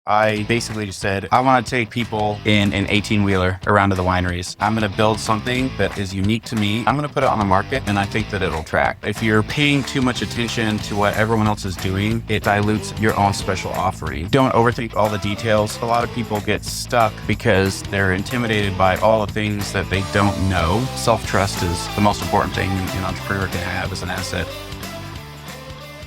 I basically just said, I want to take people in an 18-wheeler around to the wineries. I'm going to build something that is unique to me. I'm going to put it on the market, and I think that it'll track. If you're paying too much attention to what everyone else is doing, it dilutes your own special offering. Don't overthink all the details. A lot of people get stuck because they're intimidated by all the things that they don't know. Self-trust is the most important thing an entrepreneur can have as an asset.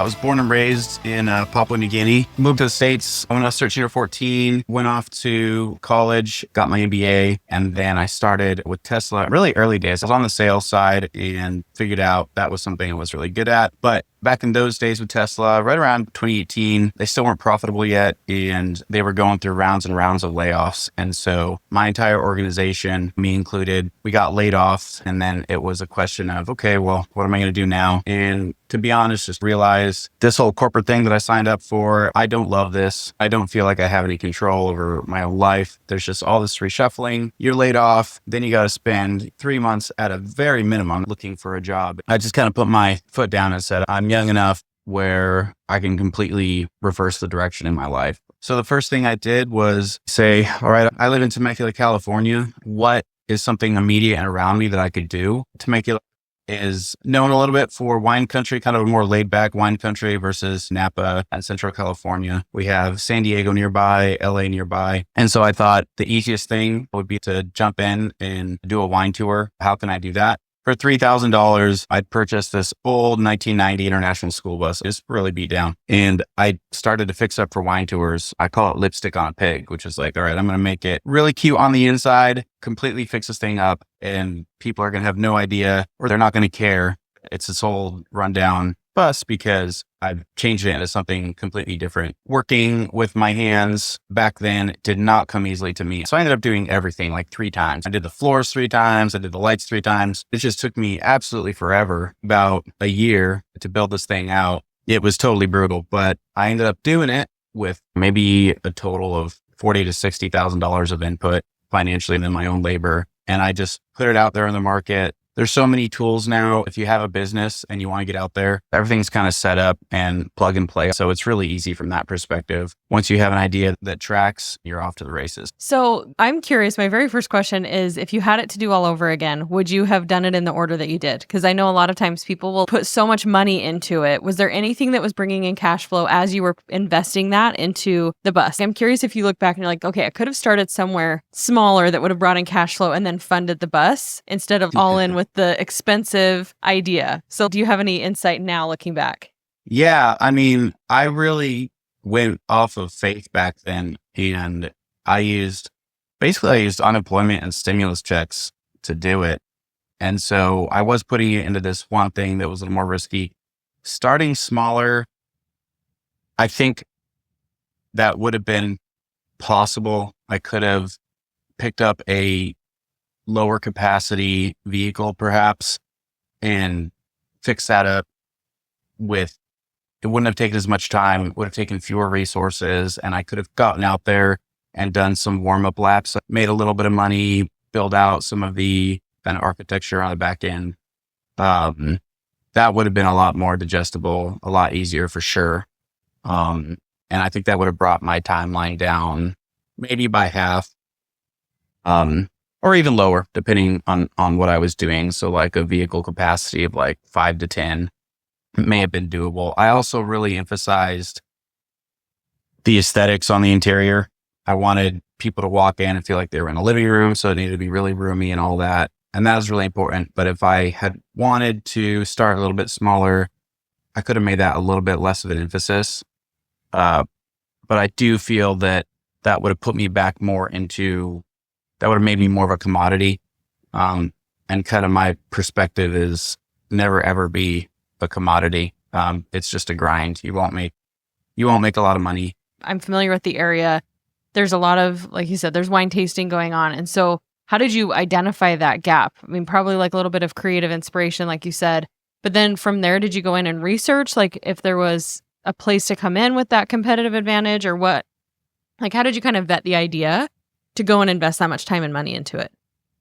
I was born and raised in Papua New Guinea, moved to the States when I was 13 or 14, went off to college, got my MBA, and then I started with Tesla really early days. I was on the sales side and figured out that was something I was really good at. But back in those days with Tesla, right around 2018, they still weren't profitable yet, and they were going through rounds and rounds of layoffs. And so my entire organization, me included, we got laid off. And then it was a question of, okay, well, what am I going to do now? And to be honest, just realize this whole corporate thing that I signed up for, I don't love this. I don't feel like I have any control over my own life. There's just all this reshuffling. You're laid off. Then you got to spend 3 months at a very minimum looking for a job. I just kind of put my foot down and said, I'm young enough where I can completely reverse the direction in my life. So the first thing I did was say, all right, I live in Temecula, California. What is something immediate and around me that I could do? Temecula is known a little bit for wine country, kind of a more laid back wine country versus Napa and Central California. We have San Diego nearby, LA nearby. And so I thought the easiest thing would be to jump in and do a wine tour. How can I do that? For $3,000, I'd purchased this old 1990 International school bus. It's really beat down. And I started to fix up for wine tours. I call it lipstick on a pig, which is like, all right, I'm going to make it really cute on the inside, completely fix this thing up, and people are going to have no idea, or they're not going to care. It's this old rundown bus because I've changed it into something completely different. Working with my hands back then did not come easily to me. So I ended up doing everything like 3 times. I did the floors 3 times. I did the lights 3 times. It just took me absolutely forever, about a year, to build this thing out. It was totally brutal, but I ended up doing it with maybe a total of $40,000 to $60,000 of input financially and then my own labor. And I just put it out there in the market. There's so many tools now. If you have a business and you want to get out there, everything's kind of set up and plug and play. So it's really easy from that perspective. Once you have an idea that tracks, you're off to the races. So I'm curious, my very first question is, if you had it to do all over again, would you have done it in the order that you did? Because I know a lot of times people will put so much money into it. Was there anything that was bringing in cash flow as you were investing that into the bus? I'm curious if you look back and you're like, okay, I could have started somewhere smaller that would have brought in cash flow and then funded the bus instead of all in with the expensive idea. So do you have any insight now looking back? Yeah, I mean, I really went off of faith back then, and I used unemployment and stimulus checks to do it. And so I was putting it into this one thing that was a little more risky. Starting smaller, I think that would have been possible. I could have picked up a lower capacity vehicle perhaps and fixed that up with, it wouldn't have taken as much time, it would have taken fewer resources, and I could have gotten out there and done some warm-up laps, made a little bit of money, build out some of the kind of architecture on the back end. That would have been a lot more digestible, a lot easier for sure. And I think that would have brought my timeline down maybe by half. Or even lower, depending on what I was doing. So like a vehicle capacity of like 5 to 10 may have been doable. I also really emphasized the aesthetics on the interior. I wanted people to walk in and feel like they were in a living room, so it needed to be really roomy and all that. And that was really important. But if I had wanted to start a little bit smaller, I could have made that a little bit less of an emphasis. But I do feel that would have put me back more into, that would have made me more of a commodity. And kind of my perspective is never ever be a commodity. It's just a grind. You won't make a lot of money. I'm familiar with the area. There's a lot of, like you said, there's wine tasting going on. And so how did you identify that gap? I mean, probably like a little bit of creative inspiration, like you said, but then from there, did you go in and research, like if there was a place to come in with that competitive advantage or what? Like, how did you kind of vet the idea to go and invest that much time and money into it?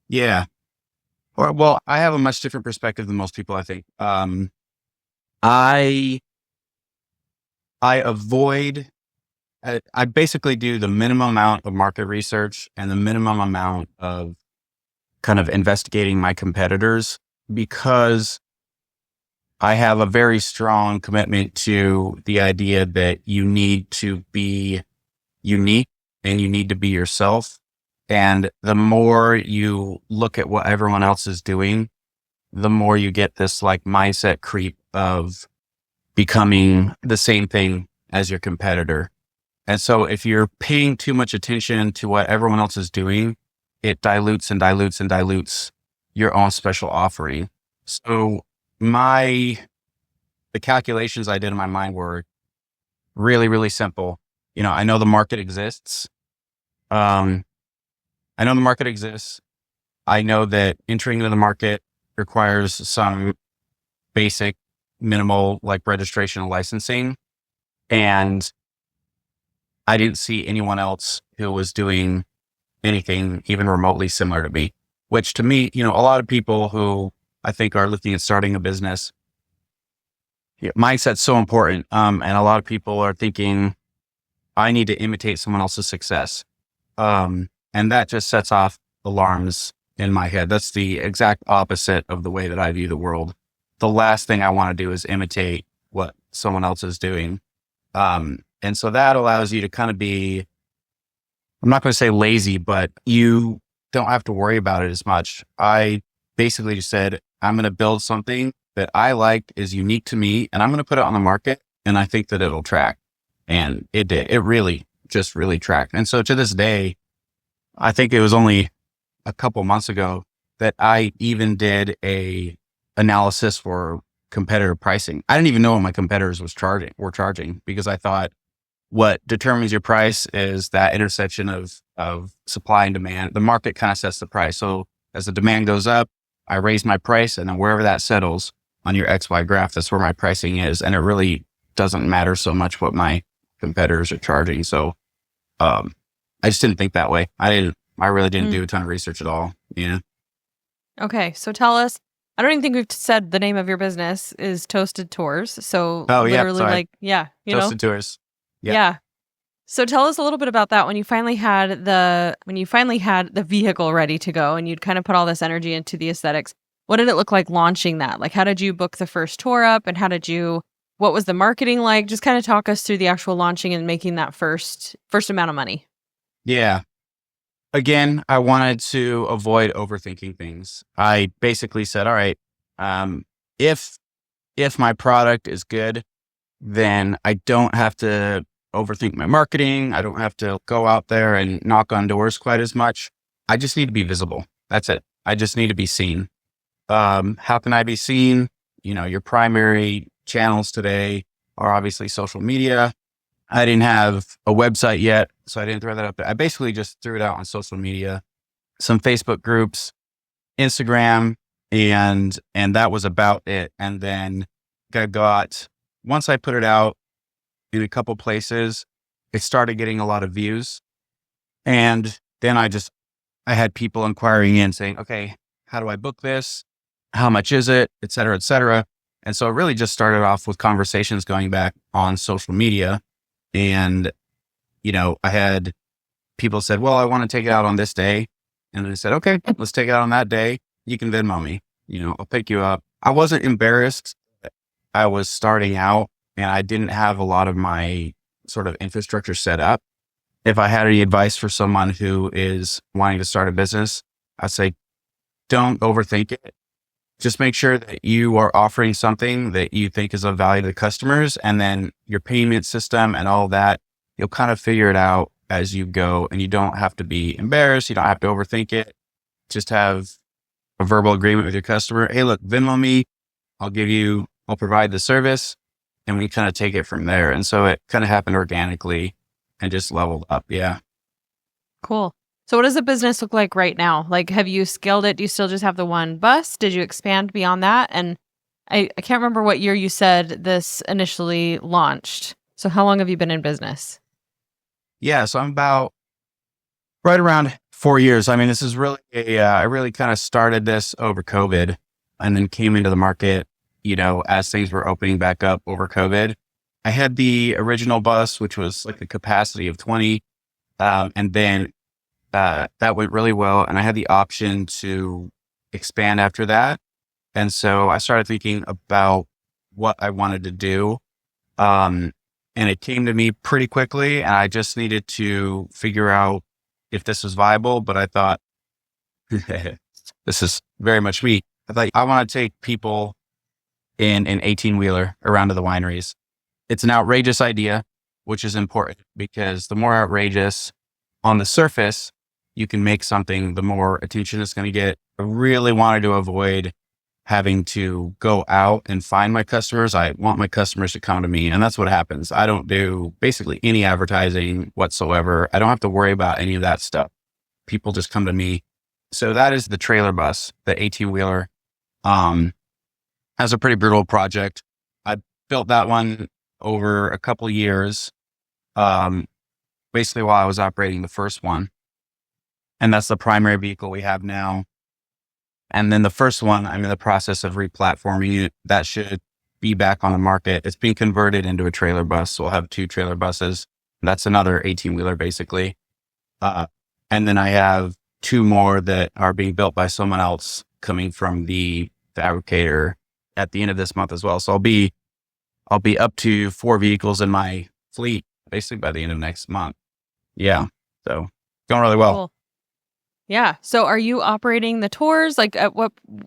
Yeah. Well, I have a much different perspective than most people, I think. I avoid I basically do the minimum amount of market research and the minimum amount of kind of investigating my competitors, because I have a very strong commitment to the idea that you need to be unique and you need to be yourself. And the more you look at what everyone else is doing, the more you get this like mindset creep of becoming the same thing as your competitor. And so if you're paying too much attention to what everyone else is doing, it dilutes and dilutes and dilutes your own special offering. So the calculations I did in my mind were really, really simple. I know the market exists. I know the market exists. I know that entering into the market requires some basic minimal like registration and licensing. And I didn't see anyone else who was doing anything even remotely similar to me, which to me, a lot of people who I think are looking at starting a business, mindset's so important. And a lot of people are thinking, I need to imitate someone else's success. And that just sets off alarms in my head. That's the exact opposite of the way that I view the world. The last thing I want to do is imitate what someone else is doing. And so that allows you to kind of be, I'm not going to say lazy, but you don't have to worry about it as much. I basically just said, I'm going to build something that I like, is unique to me, and I'm going to put it on the market, and I think that it'll track. And it did. It really tracked. And so to this day, I think it was only a couple months ago that I even did a analysis for competitor pricing. I didn't even know what my competitors were charging, because I thought what determines your price is that intersection of supply and demand. The market kind of sets the price. So as the demand goes up, I raise my price, and then wherever that settles on your XY graph, that's where my pricing is. And it really doesn't matter so much what my competitors are charging. So I just didn't think that way. I really didn't do a ton of research at all. Yeah. Okay. So tell us, I don't even think we've said the name of your business is Toasted Tours. So literally sorry. Toasted Tours. Yeah. So tell us a little bit about that when you finally had the vehicle ready to go and you'd kind of put all this energy into the aesthetics. What did it look like launching that? Like, how did you book the first tour up, and what was the marketing like? Just kind of talk us through the actual launching and making that first amount of money. Yeah. Again, I wanted to avoid overthinking things. I basically said, all right, if my product is good, then I don't have to overthink my marketing. I don't have to go out there and knock on doors quite as much. I just need to be visible. That's it. I just need to be seen. How can I be seen? Your primary channels today are obviously social media. I didn't have a website yet, so I didn't throw that up. I basically just threw it out on social media, some Facebook groups, Instagram, and that was about it. And then once I put it out in a couple places, it started getting a lot of views. And then I had people inquiring in saying, okay, how do I book this? How much is it? Et cetera, et cetera. And so it really just started off with conversations going back on social media. And, I had people said, well, I want to take it out on this day. And I said, okay, let's take it out on that day. You can Venmo me, I'll pick you up. I wasn't embarrassed. I was starting out and I didn't have a lot of my sort of infrastructure set up. If I had any advice for someone who is wanting to start a business, I'd say, don't overthink it. Just make sure that you are offering something that you think is of value to the customers, and then your payment system and all that, you'll kind of figure it out as you go, and you don't have to be embarrassed. You don't have to overthink it. Just have a verbal agreement with your customer. Hey, look, Venmo me. I'll provide the service, and we kind of take it from there. And so it kind of happened organically and just leveled up. Yeah. Cool. So what does the business look like right now? Like, have you scaled it? Do you still just have the one bus? Did you expand beyond that? And I can't remember what year you said this initially launched. So how long have you been in business? Yeah. So I'm about right around 4 years. I mean, this is really I really kind of started this over COVID and then came into the market, as things were opening back up over COVID. I had the original bus, which was like a capacity of 20. And then that went really well. And I had the option to expand after that. And so I started thinking about what I wanted to do. Um, and it came to me pretty quickly. And I just needed to figure out if this was viable. But I thought, this is very much me. I thought I want to take people in an 18-wheeler around to the wineries. It's an outrageous idea, which is important because the more outrageous on the surface you can make something, the more attention it's going to get. I really wanted to avoid having to go out and find my customers. I want my customers to come to me. And that's what happens. I don't do basically any advertising whatsoever. I don't have to worry about any of that stuff. People just come to me. So that is the trailer bus, the 18-wheeler. Has a pretty brutal project. I built that one over a couple years, basically while I was operating the first one. And that's the primary vehicle we have now. And then the first one, I'm in the process of replatforming it. That should be back on the market. It's being converted into a trailer bus. So we'll have 2 trailer buses. That's another 18-wheeler basically. And then I have 2 more that are being built by someone else coming from the fabricator at the end of this month as well. So I'll be up to 4 vehicles in my fleet basically by the end of next month. Yeah. So going really well. Cool. Yeah. So are you operating the tours? Like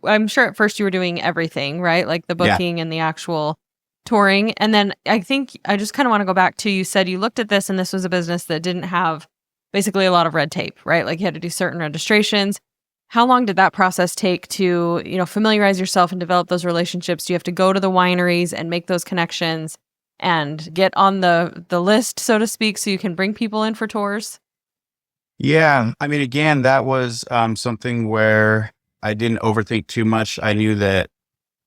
I'm sure at first you were doing everything, right? Like the booking and the actual touring. And then I think I just kind of want to go back to, you said you looked at this and this was a business that didn't have basically a lot of red tape, right? Like you had to do certain registrations. How long did that process take to, familiarize yourself and develop those relationships? Do you have to go to the wineries and make those connections and get on the list, so to speak, so you can bring people in for tours? Yeah. I mean, again, that was something where I didn't overthink too much. I knew that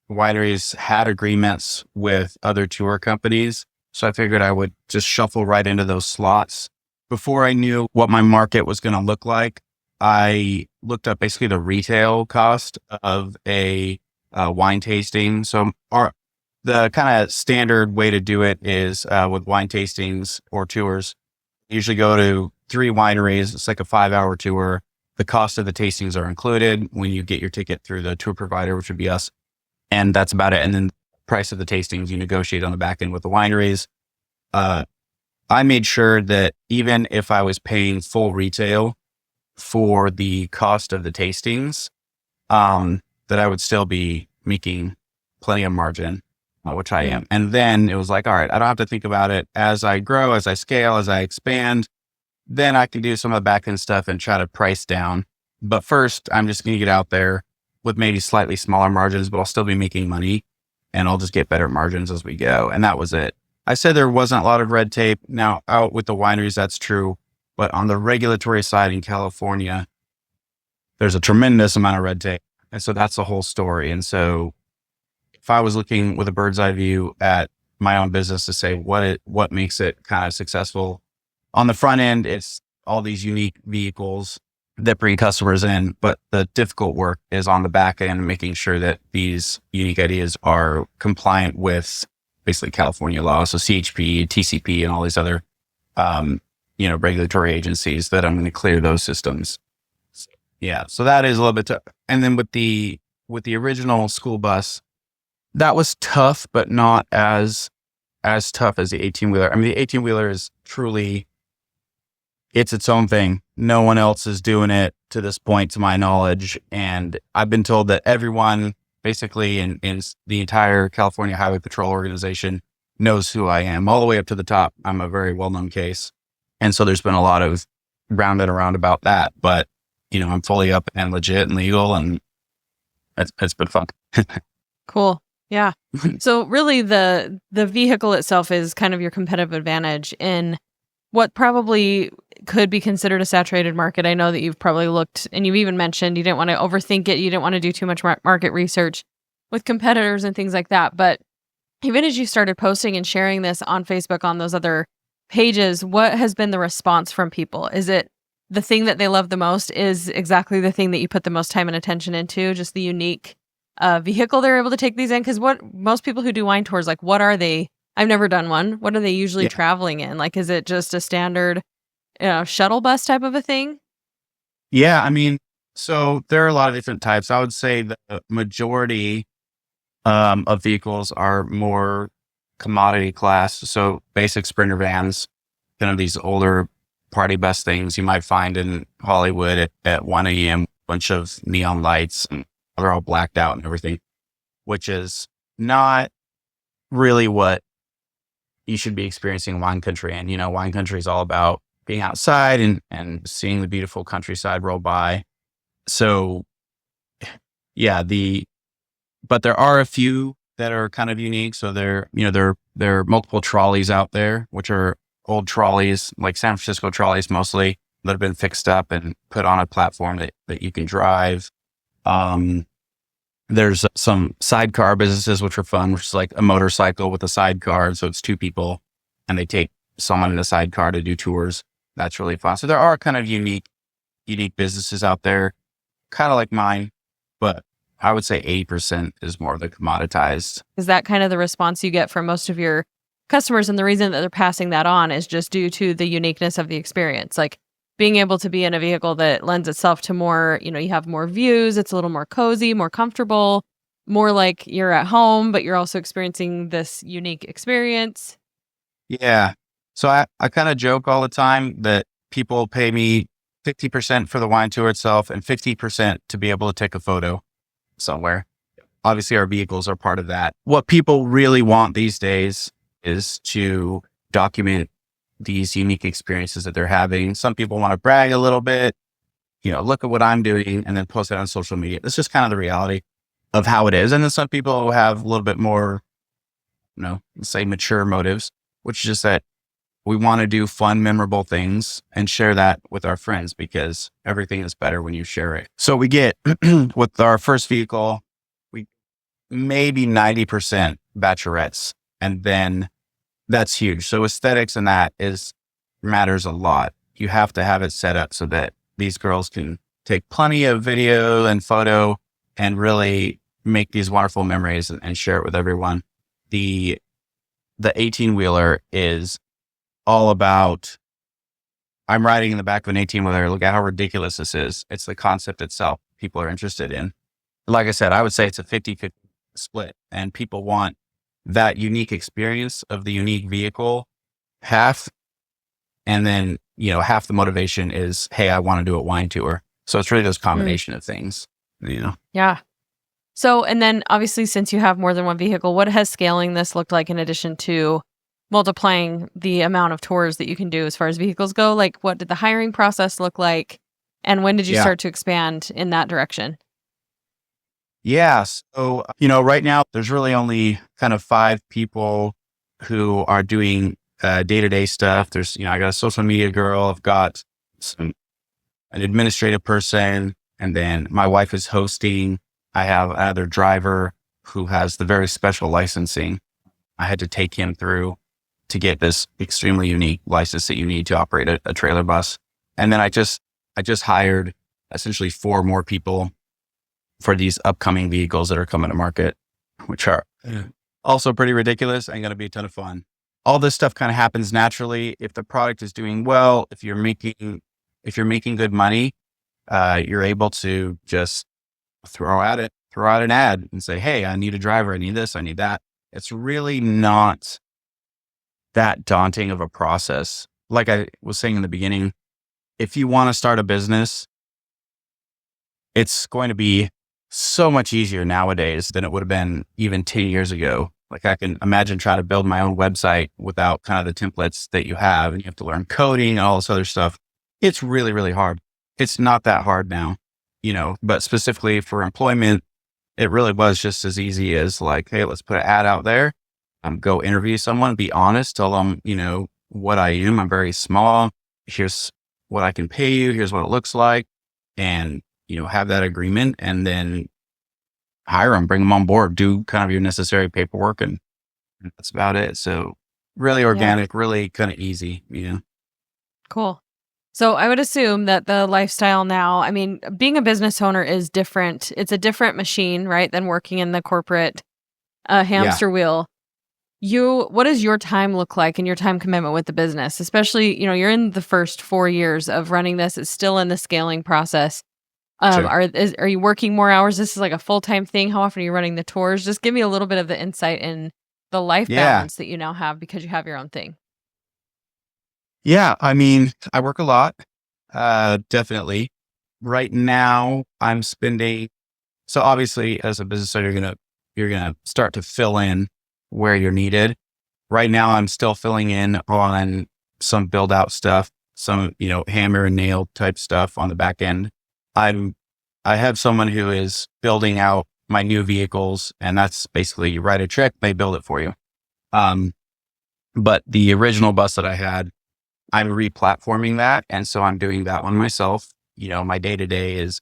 wineries had agreements with other tour companies. So I figured I would just shuffle right into those slots. Before I knew what my market was going to look like, I looked up basically the retail cost of a wine tasting. So the kind of standard way to do it is with wine tastings or tours, usually go to 3 wineries. It's like a 5-hour tour. The cost of the tastings are included when you get your ticket through the tour provider, which would be us. And that's about it. And then the price of the tastings, you negotiate on the back end with the wineries. I made sure that even if I was paying full retail for the cost of the tastings, that I would still be making plenty of margin, which I am. And then it was like, all right, I don't have to think about it. As I grow, as I scale, as I expand, then I can do some of the back end stuff and try to price down. But first, I'm just going to get out there with maybe slightly smaller margins, but I'll still be making money and I'll just get better margins as we go. And that was it. I said there wasn't a lot of red tape. Now, out with the wineries, that's true. But on the regulatory side in California, there's a tremendous amount of red tape. And so that's the whole story. And so if I was looking with a bird's eye view at my own business to say what makes it kind of successful, on the front end, it's all these unique vehicles that bring customers in. But the difficult work is on the back end, making sure that these unique ideas are compliant with basically California law. So CHP, TCP, and all these other, regulatory agencies that I'm going to clear those systems. Yeah. So that is a little bit tough. And then with the original school bus, that was tough, but not as tough as the 18-wheeler. I mean, the 18-wheeler is truly, it's its own thing. No one else is doing it to this point, to my knowledge. And I've been told that everyone basically in the entire California Highway Patrol organization knows who I am, all the way up to the top. I'm a very well-known case. And so there's been a lot of round and around about that. But, I'm fully up and legit and legal, and it's been fun. Cool. Yeah. So really the vehicle itself is kind of your competitive advantage in what probably could be considered a saturated market. I know that you've probably looked, and you've even mentioned you didn't want to overthink it. You didn't want to do too much market research with competitors and things like that. But even as you started posting and sharing this on Facebook, on those other pages, what has been the response from people? Is it the thing that they love the most is exactly the thing that you put the most time and attention into, just the unique vehicle they're able to take these in? Because what most people who do wine tours, like, what are they I've never done one. What are they usually Yeah. traveling in? Like, is it just a standard, shuttle bus type of a thing? Yeah. I mean, so there are a lot of different types. I would say the majority of vehicles are more commodity class. So basic Sprinter vans, kind of these older party bus things you might find in Hollywood at 1 a.m., bunch of neon lights and they're all blacked out and everything, which is not really what you should be experiencing in wine country. And, wine country is all about being outside and seeing the beautiful countryside roll by. So yeah, but there are a few that are kind of unique. So there are multiple trolleys out there, which are old trolleys, like San Francisco trolleys mostly, that have been fixed up and put on a platform that you can drive. There's some sidecar businesses, which are fun, which is like a motorcycle with a sidecar. So it's two people and they take someone in a sidecar to do tours. That's really fun. So there are kind of unique businesses out there, kind of like mine, but I would say 80% is more the commoditized. Is that kind of the response you get from most of your customers? And the reason that they're passing that on is just due to the uniqueness of the experience. Like being able to be in a vehicle that lends itself to more, you have more views, it's a little more cozy, more comfortable, more like you're at home, but you're also experiencing this unique experience. Yeah. So I kind of joke all the time that people pay me 50% for the wine tour itself and 50% to be able to take a photo somewhere. Obviously, our vehicles are part of that. What people really want these days is to document these unique experiences that they're having. Some people want to brag a little bit, look at what I'm doing and then post it on social media. That's just kind of the reality of how it is. And then some people have a little bit more, let's say mature motives, which is just that we want to do fun, memorable things and share that with our friends because everything is better when you share it. So we get with our first vehicle, we maybe 90% bachelorettes, and then that's huge. So aesthetics and that matters a lot. You have to have it set up so that these girls can take plenty of video and photo and really make these wonderful memories and share it with everyone. The 18-wheeler is all about, I'm riding in the back of an 18-wheeler. Look at how ridiculous this is. It's the concept itself people are interested in. Like I said, I would say it's a 50-50 split and people want that unique experience of the unique vehicle half. And then, half the motivation is, hey, I want to do a wine tour. So it's really this combination of things, Yeah. So, and then obviously since you have more than one vehicle, what has scaling this looked like in addition to multiplying the amount of tours that you can do as far as vehicles go? Like what did the hiring process look like? And when did you start to expand in that direction? Yeah. So, right now there's really only kind of 5 people who are doing day-to-day stuff. There's, I got a social media girl. I've got an administrative person, and then my wife is hosting. I have another driver who has the very special licensing. I had to take him through to get this extremely unique license that you need to operate a trailer bus. And then I just hired essentially 4 more people for these upcoming vehicles that are coming to market, which are also pretty ridiculous and going to be a ton of fun. All this stuff kind of happens naturally. If the product is doing well, if you're making good money, you're able to just throw out an ad and say, hey, I need a driver. I need this. I need that. It's really not that daunting of a process. Like I was saying in the beginning, if you want to start a business, it's going to be so much easier nowadays than it would have been even 10 years ago. Like I can imagine trying to build my own website without kind of the templates that you have, and you have to learn coding and all this other stuff. It's really, really hard. It's not that hard now, but specifically for employment, it really was just as easy as like, hey, let's put an ad out there. Go interview someone, be honest, tell them, what I am. I'm very small. Here's what I can pay you. Here's what it looks like. And, have that agreement and then hire them, bring them on board, do kind of your necessary paperwork. And that's about it. So really organic, really kind of easy, Cool. So I would assume that the lifestyle now, I mean, being a business owner is different. It's a different machine, right, than working in the corporate hamster wheel. what does your time look like and your time commitment with the business? Especially, you're in the first 4 years of running this. It's still in the scaling process. Sure. Are you working more hours? This is like a full-time thing. How often are you running the tours? Just give me a little bit of the insight in the life Yeah. balance that you now have because you have your own thing. Yeah. I mean, I work a lot. Definitely. Right now I'm spending, so obviously as a business owner, you're gonna start to fill in where you're needed. Right now I'm still filling in on some build out stuff, some, hammer and nail type stuff on the back end. I'm I have someone who is building out my new vehicles, and that's basically you write a check, they build it for you. Um, but the original bus that I had, I'm replatforming that. And so I'm doing that one myself. My day to day is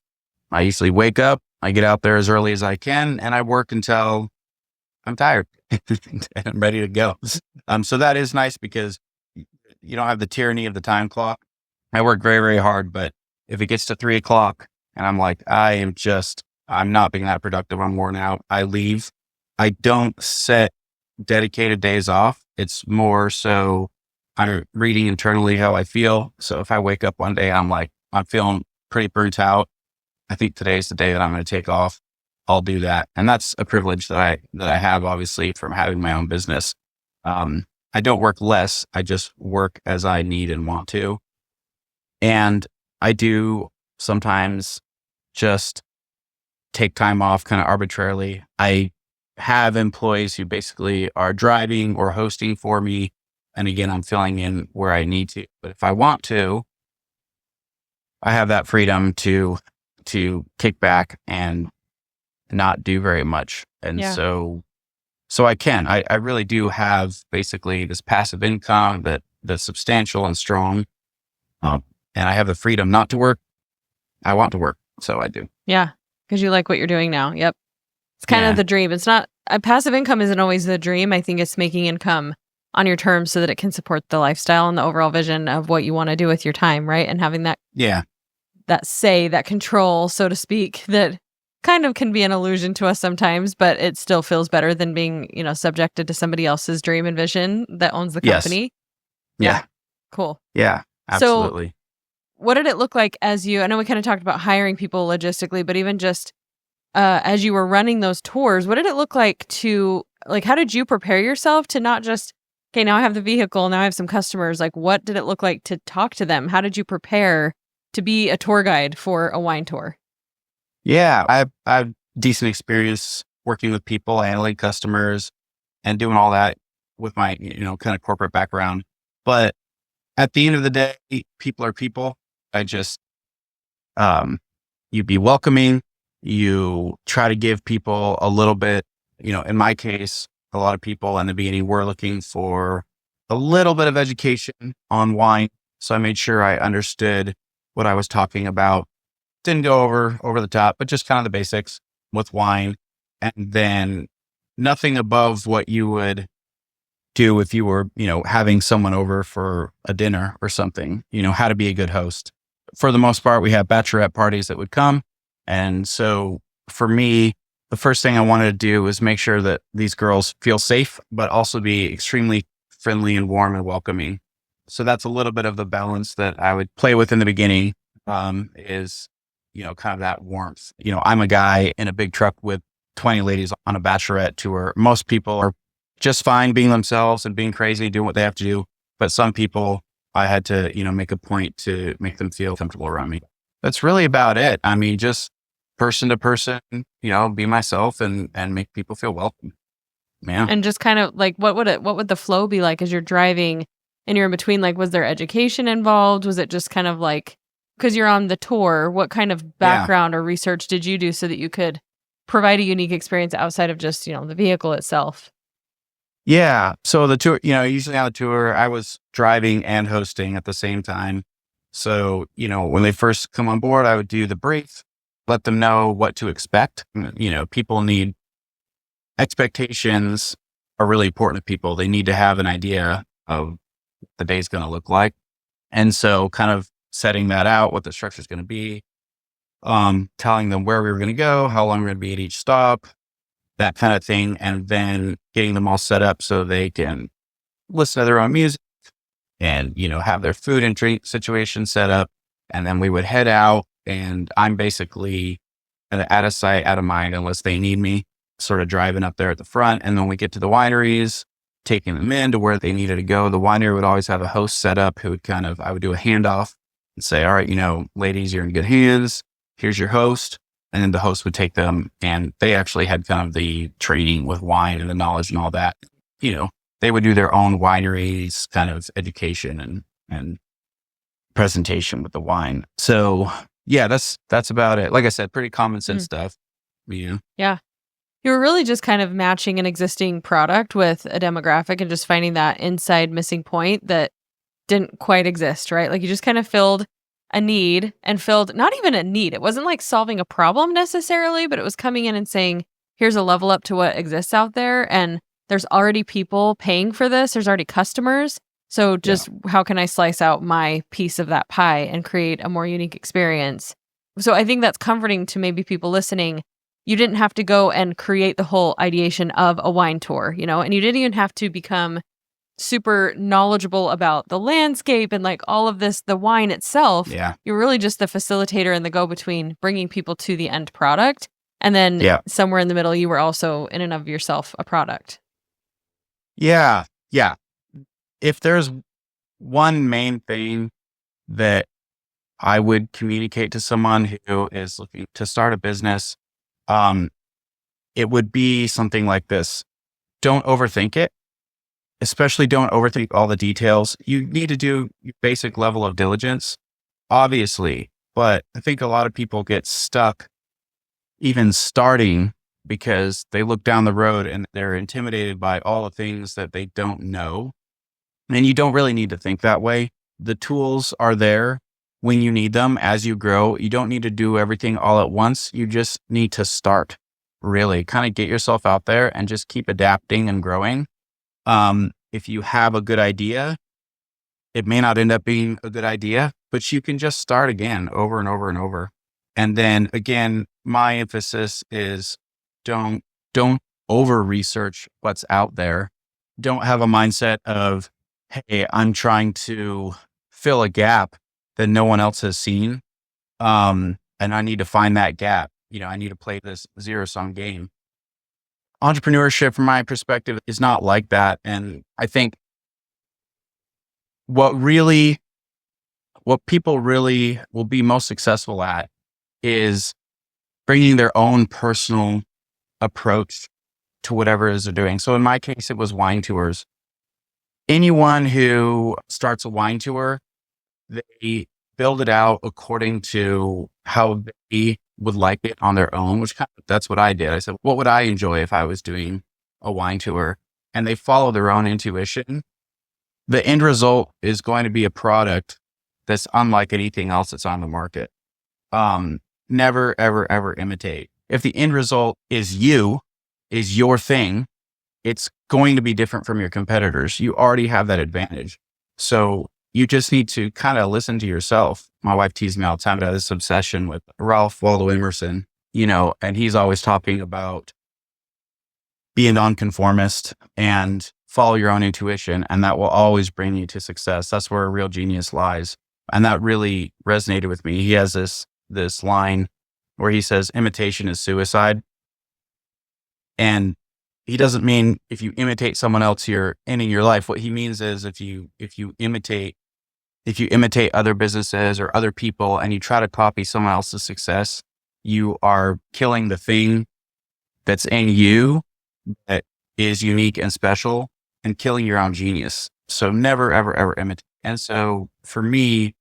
I usually wake up, I get out there as early as I can, and I work until I'm tired and I'm ready to go. So that is nice because you don't have the tyranny of the time clock. I work very, very hard, but if it gets to 3 o'clock and I'm like, I'm not being that productive, I'm worn out, I leave. I don't set dedicated days off. It's more so I'm reading internally how I feel. So if I wake up one day, I'm feeling pretty burnt out. I think today's the day that I'm going to take off. I'll do that. And that's a privilege that I have, obviously, from having my own business. I don't work less. I just work as I need and want to. And I do sometimes just take time off kind of arbitrarily. I have employees who basically are driving or hosting for me. And again, I'm filling in where I need to. But if I want to, I have that freedom to kick back and not do very much. And Yeah. so I really do have basically this passive income that's substantial and strong. And I have the freedom not to work. I want to work. So I do. Yeah. Because you like what you're doing now. Yep. It's kind of Yeah. the dream. It's not passive income isn't always the dream. I think it's making income on your terms so that it can support the lifestyle and the overall vision of what you want to do with your time, right? And having that Yeah. that control, so to speak, that kind of can be an illusion to us sometimes, but it still feels better than being, subjected to somebody else's dream and vision that owns the Yes. company. Yeah. Cool. Yeah. So Absolutely. what did it look like I know we kind of talked about hiring people logistically, but even just as you were running those tours, what did it look like how did you prepare yourself to not just, okay, now I have the vehicle, now I have some customers. Like, what did it look like to talk to them? How did you prepare to be a tour guide for a wine tour? Yeah. I've decent experience working with people, handling customers, and doing all that with my, kind of corporate background. But at the end of the day, people are people. I just, you be welcoming. You try to give people a little bit, in my case, a lot of people in the beginning were looking for a little bit of education on wine. So I made sure I understood what I was talking about. Didn't go over the top, but just kind of the basics with wine. And then nothing above what you would do if you were, having someone over for a dinner or something, how to be a good host. For the most part, we have bachelorette parties that would come. And so for me, the first thing I wanted to do was make sure that these girls feel safe, but also be extremely friendly and warm and welcoming. So that's a little bit of the balance that I would play with in the beginning, is, kind of that warmth. I'm a guy in a big truck with 20 ladies on a bachelorette tour. Most people are just fine being themselves and being crazy, doing what they have to do. But some people, I had to, make a point to make them feel comfortable around me. That's really about it. I mean, just person to person, be myself and make people feel welcome. Yeah. And just kind of like, what would the flow be like as you're driving and you're in between? Like, was there education involved? Was it just kind of like, because you're on the tour, what kind of background or research did you do so that you could provide a unique experience outside of just, the vehicle itself? Yeah. So the tour, usually on the tour, I was driving and hosting at the same time. So, when they first come on board, I would do the brief, let them know what to expect. People need expectations are really important to people. They need to have an idea of what the day's going to look like. And so kind of setting that out, what the structure is going to be, telling them where we were going to go, how long we're going to be at each stop, that kind of thing. And then getting them all set up so they can listen to their own music and, have their food and drink situation set up. And then we would head out, and I'm basically out of sight, out of mind, unless they need me, sort of driving up there at the front. And then we get to the wineries, taking them in to where they needed to go. The winery would always have a host set up who would I would do a handoff and say, all right, ladies, you're in good hands. Here's your host. And then the host would take them, and they actually had kind of the training with wine and the knowledge and all that. They would do their own wineries kind of education and presentation with the wine. So yeah, that's about it. Like I said, pretty common sense stuff. Yeah. Yeah. You were really just kind of matching an existing product with a demographic and just finding that inside missing point that didn't quite exist, right? Like you just kind of filled a need and filled not even a need. It wasn't like solving a problem necessarily, but it was coming in and saying, here's a level up to what exists out there. And there's already people paying for this. There's already customers. So just how can I slice out my piece of that pie and create a more unique experience? So I think that's comforting to maybe people listening. You didn't have to go and create the whole ideation of a wine tour, and you didn't even have to become super knowledgeable about the landscape and like all of this, the wine itself. Yeah. You're really just the facilitator and the go-between, bringing people to the end product. And then somewhere in the middle, you were also in and of yourself a product. Yeah. Yeah. If there's one main thing that I would communicate to someone who is looking to start a business, it would be something like this. Don't overthink it. Especially don't overthink all the details. You need to do your basic level of diligence, obviously, but I think a lot of people get stuck even starting because they look down the road and they're intimidated by all the things that they don't know. And you don't really need to think that way. The tools are there when you need them as you grow. You don't need to do everything all at once. You just need to start, really kind of get yourself out there and just keep adapting and growing. If you have a good idea, it may not end up being a good idea, but you can just start again over and over and over. And then again, my emphasis is don't over research what's out there. Don't have a mindset of, hey, I'm trying to fill a gap that no one else has seen. And I need to find that gap. I need to play this zero-sum game. Entrepreneurship, from my perspective, is not like that. And I think what people really will be most successful at is bringing their own personal approach to whatever it is they're doing. So in my case, it was wine tours. Anyone who starts a wine tour, they build it out according to how they would like it on their own, that's what I did. I said, what would I enjoy if I was doing a wine tour? And they follow their own intuition. The end result is going to be a product that's unlike anything else that's on the market. Never, ever, ever imitate. If the end result is your thing, it's going to be different from your competitors. You already have that advantage. So you just need to kind of listen to yourself. My wife teases me all the time about this obsession with Ralph Waldo Emerson, and he's always talking about being nonconformist and follow your own intuition. And that will always bring you to success. That's where a real genius lies. And that really resonated with me. He has this line where he says, imitation is suicide. And he doesn't mean if you imitate someone else, you're ending your life. What he means is if you imitate other businesses or other people and you try to copy someone else's success, you are killing the thing that's in you that is unique and special and killing your own genius. So never, ever, ever imitate. And so for me,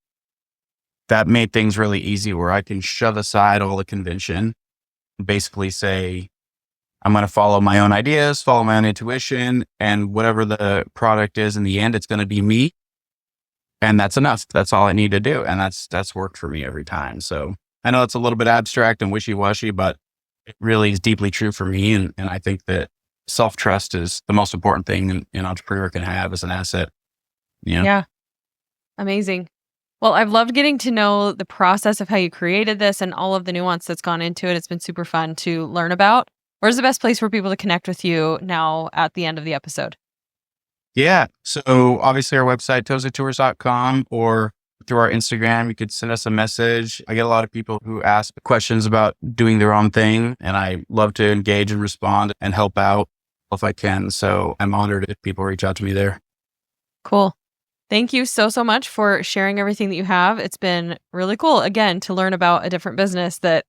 that made things really easy where I can shove aside all the convention and basically say, I'm going to follow my own ideas, follow my own intuition, and whatever the product is in the end, it's going to be me. And that's enough. That's all I need to do. And that's worked for me every time. So I know it's a little bit abstract and wishy-washy, but it really is deeply true for me. And I think that self-trust is the most important thing an entrepreneur can have as an asset. Yeah. Amazing. Well, I've loved getting to know the process of how you created this and all of the nuance that's gone into it. It's been super fun to learn about. Where's the best place for people to connect with you now at the end of the episode? Yeah. So obviously our website, tozatours.com, or through our Instagram, you could send us a message. I get a lot of people who ask questions about doing their own thing, and I love to engage and respond and help out if I can. So I'm honored if people reach out to me there. Cool. Thank you so, so much for sharing everything that you have. It's been really cool, again, to learn about a different business that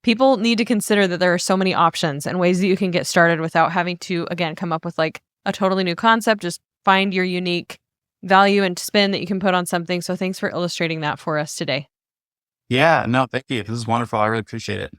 people need to consider, that there are so many options and ways that you can get started without having to, again, come up with like a totally new concept. Just find your unique value and spin that you can put on something. So thanks for illustrating that for us today. Yeah, no, thank you. This is wonderful. I really appreciate it.